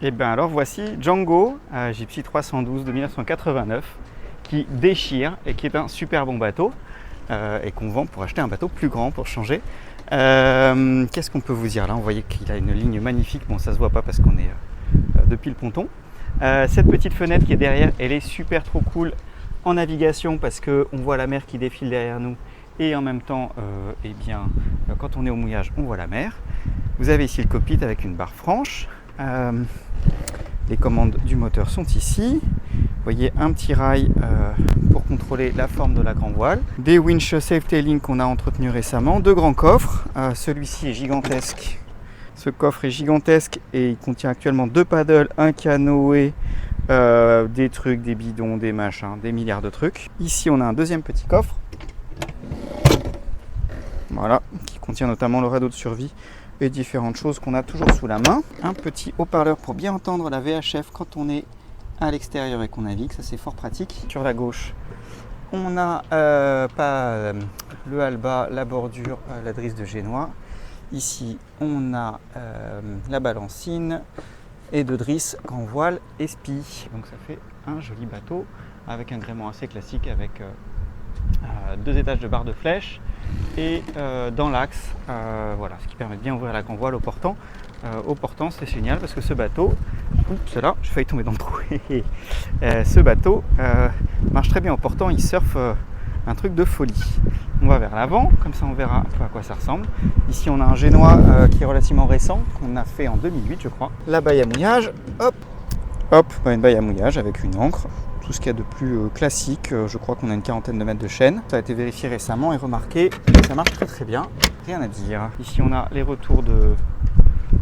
Et bien alors voici Django Gypsy 312 de 1989 qui déchire et qui est un super bon bateau et qu'on vend pour acheter un bateau plus grand pour changer. Qu'est-ce qu'on peut vous dire là? Vous voyez qu'il a une ligne magnifique, bon ça se voit pas parce qu'on est depuis le ponton. Cette petite fenêtre qui est derrière, elle est super trop cool en navigation parce qu'on voit la mer qui défile derrière nous et en même temps eh bien, quand on est au mouillage on voit la mer. Vous avez ici le cockpit avec une barre franche. Les commandes du moteur sont ici. Vous voyez un petit rail pour contrôler la forme de la grand voile. Des winch safe-tailing qu'on a entretenu récemment. Deux grands coffres. Celui-ci est gigantesque. Ce coffre est gigantesque et il contient actuellement deux paddles, un canoë, des trucs, des bidons, des machins, des milliards de trucs. Ici on a un deuxième petit coffre. Voilà, qui contient notamment le radeau de survie et différentes choses qu'on a toujours sous la main. Un petit haut-parleur pour bien entendre la VHF quand on est à l'extérieur et qu'on navigue, ça c'est fort pratique. Sur la gauche, on a le halba, la bordure, la drisse de génois. Ici, on a la balancine et de drisse grand voile et spi. Donc ça fait un joli bateau avec un gréement assez classique avec deux étages de barre de flèche et dans l'axe, voilà, ce qui permet de bien ouvrir la grand voile au portant. Au portant, c'est génial parce que ce bateau, oups, là, j'ai failli tomber dans le trou. Ce bateau marche très bien au portant, il surfe un truc de folie. On va vers l'avant, comme ça on verra un peu à quoi ça ressemble. Ici on a un génois qui est relativement récent, qu'on a fait en 2008 je crois. La baille à mouillage, hop, hop, une baille à mouillage avec une ancre. Tout ce qu'il y a de plus classique, je crois qu'on a une quarantaine de mètres de chaîne. Ça a été vérifié récemment et remarqué, ça marche très très bien, rien à dire. Ici on a les retours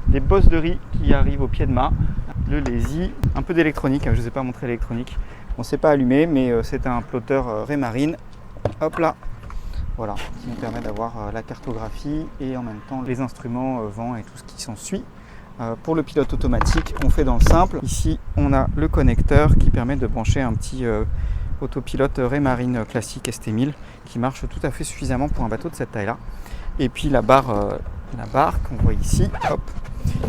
des bosses de riz qui arrivent au pied de mât. Le lazy, un peu d'électronique, je ne vous ai pas montré l'électronique. On ne s'est pas allumé mais c'est un plotter Raymarine. Hop là, voilà, qui nous permet d'avoir la cartographie et en même temps les instruments vent et tout ce qui s'ensuit. Pour le pilote automatique, on fait dans le simple. Ici, on a le connecteur qui permet de brancher un petit autopilote Raymarine classique ST1000 qui marche tout à fait suffisamment pour un bateau de cette taille-là. Et puis la barre qu'on voit ici, hop,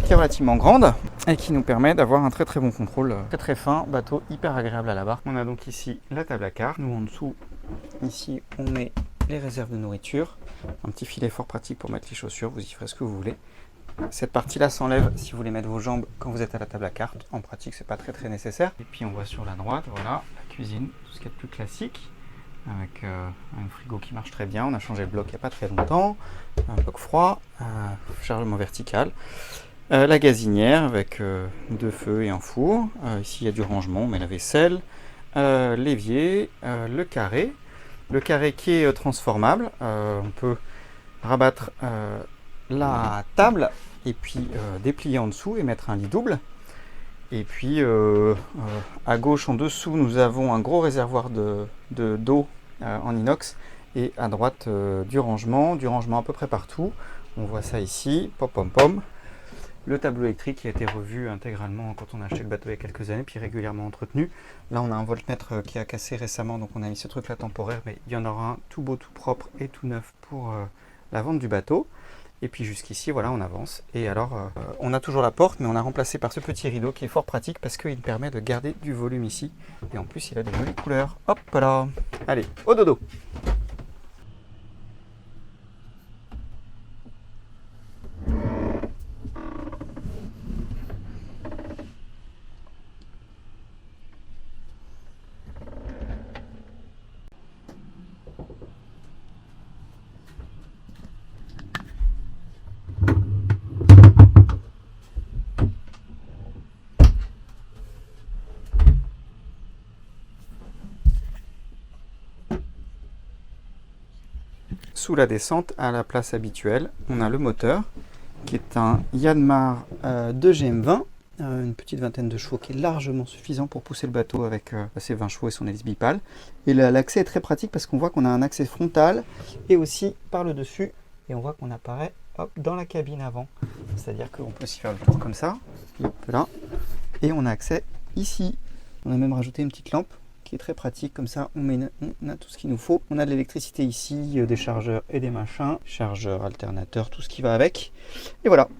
qui est relativement grande et qui nous permet d'avoir un très très bon contrôle, très très fin, bateau hyper agréable à la barre. On a donc ici la table à quart. Nous en dessous, ici, on met les réserves de nourriture, un petit filet fort pratique pour mettre les chaussures, vous y ferez ce que vous voulez. Cette partie-là s'enlève si vous voulez mettre vos jambes quand vous êtes à la table à carte. En pratique, c'est pas très très nécessaire. Et puis on voit sur la droite, voilà, la cuisine, tout ce qui est plus classique, avec un frigo qui marche très bien. On a changé le bloc il n'y a pas très longtemps, un bloc froid, chargement vertical. La gazinière avec deux feux et un four. Ici, il y a du rangement, on met la vaisselle, l'évier, le carré. Le carré qui est transformable, on peut rabattre la table et puis déplier en dessous et mettre un lit double. Et puis à gauche en dessous nous avons un gros réservoir d'eau en inox et à droite du rangement à peu près partout. On voit ça ici, pom pom pom. Le tableau électrique qui a été revu intégralement quand on a acheté le bateau il y a quelques années, puis régulièrement entretenu. Là, on a un voltmètre qui a cassé récemment, donc on a mis ce truc-là temporaire, mais il y en aura un tout beau, tout propre et tout neuf pour la vente du bateau. Et puis jusqu'ici, voilà, on avance. Et alors, on a toujours la porte, mais on a remplacé par ce petit rideau qui est fort pratique parce qu'il permet de garder du volume ici. Et en plus, il a des jolies couleurs. Hop là! Allez, au dodo! Sous la descente, à la place habituelle, on a le moteur qui est un Yanmar 2GM20, une petite vingtaine de chevaux qui est largement suffisant pour pousser le bateau avec ses 20 chevaux et son hélice bipale. Et l'accès est très pratique parce qu'on voit qu'on a un accès frontal et aussi par le dessus. Et on voit qu'on apparaît hop, dans la cabine avant. C'est-à-dire qu'on peut s'y faire le tour comme ça, hop, là, et on a accès ici. On a même rajouté une petite lampe qui est très pratique, comme ça on a tout ce qu'il nous faut. On a de l'électricité ici, des chargeurs et des machins, chargeurs, alternateurs, tout ce qui va avec. Et voilà.